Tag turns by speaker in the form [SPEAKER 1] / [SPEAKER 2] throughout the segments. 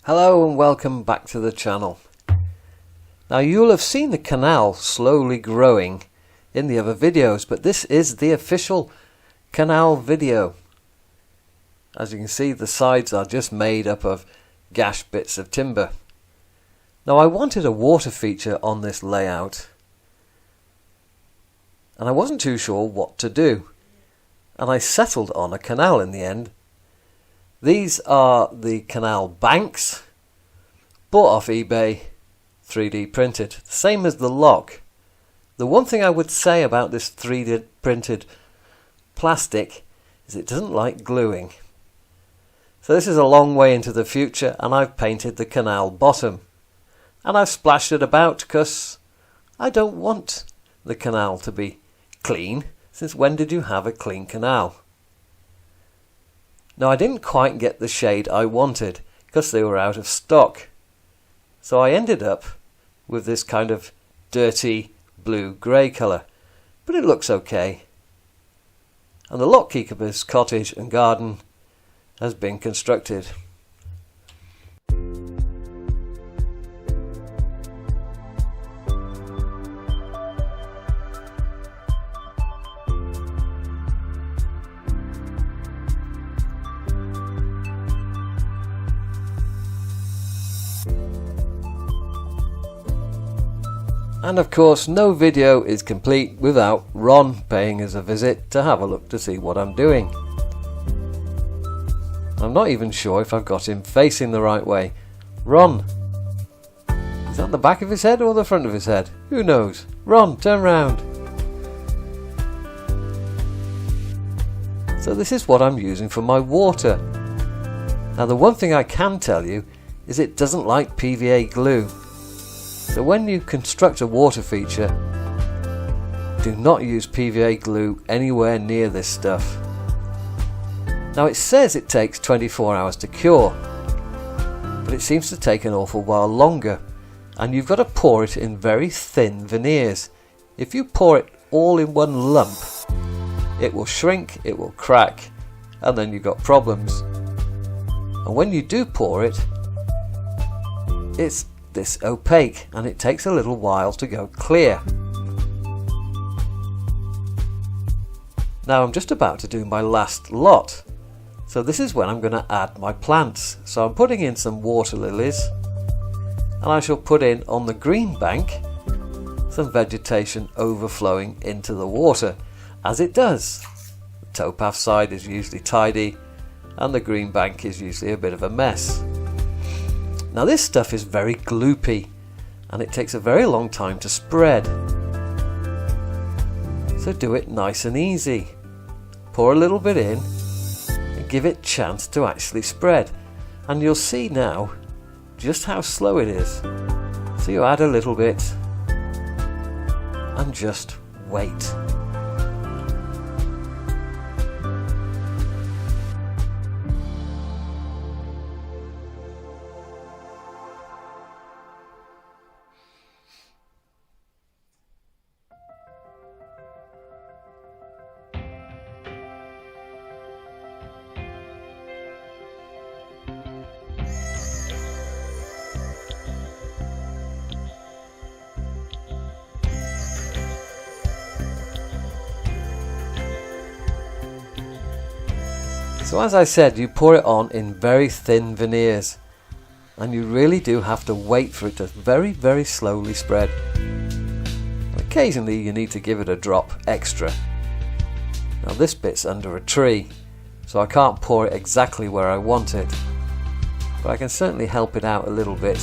[SPEAKER 1] Hello and welcome back to the channel. Now you'll have seen the canal slowly growing in the other videos, but this is the official canal video. As you can see, the sides are just made up of gash bits of timber. Now I wanted a water feature on this layout and I wasn't too sure what to do, and I settled on a canal in the end. These are the canal banks, bought off eBay, 3D printed, same as the lock. The one thing I would say about this 3D printed plastic is it doesn't like gluing. So this is a long way into the future, and I've painted the canal bottom. And I've splashed it about because I don't want the canal to be clean. Since when did you have a clean canal? Now I didn't quite get the shade I wanted because they were out of stock. So I ended up with this kind of dirty blue-grey colour. But it looks okay. And the lockkeeper's cottage and garden has been constructed. And of course, no video is complete without Ron paying us a visit to have a look to see what I'm doing. I'm not even sure if I've got him facing the right way. Ron! Is that the back of his head or the front of his head? Who knows? Ron, turn round! So this is what I'm using for my water. Now the one thing I can tell you is it doesn't like PVA glue. So when you construct a water feature, do not use PVA glue anywhere near this stuff. Now it says it takes 24 hours to cure, but it seems to take an awful while longer, and you've got to pour it in very thin veneers. If you pour it all in one lump, it will shrink, it will crack, and then you've got problems. And when you do pour it, it's this opaque, and it takes a little while to go clear. Now I'm just about to do my last lot, so this is when I'm going to add my plants. So I'm putting in some water lilies, and I shall put in on the green bank some vegetation overflowing into the water, as it does. The towpath side is usually tidy and the green bank is usually a bit of a mess. Now this stuff is very gloopy and it takes a very long time to spread. So do it nice and easy. Pour a little bit in and give it a chance to actually spread. And you'll see now just how slow it is. So you add a little bit and just wait. So as I said, you pour it on in very thin veneers, and you really do have to wait for it to very, very slowly spread. Occasionally you need to give it a drop extra. Now this bit's under a tree, so I can't pour it exactly where I want it, but I can certainly help it out a little bit.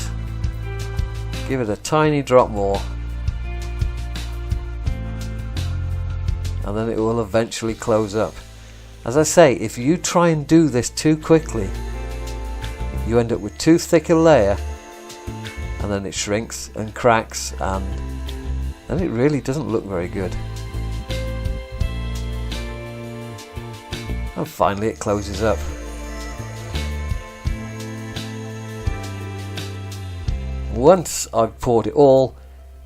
[SPEAKER 1] Give it a tiny drop more, and then it will eventually close up. As I say, if you try and do this too quickly, you end up with too thick a layer, and then it shrinks and cracks, and then it really doesn't look very good. And finally it closes up. Once I've poured it all,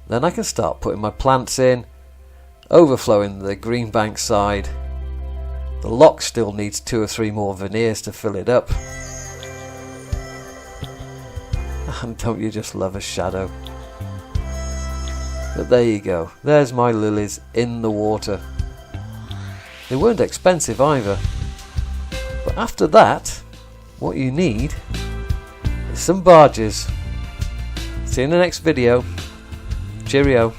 [SPEAKER 1] then I can start putting my plants in, overflowing the green bank side. The lock still needs 2 or 3 more veneers to fill it up. And don't you just love a shadow? But there you go, there's my lilies in the water. They weren't expensive either. But after that, what you need is some barges. See you in the next video. Cheerio.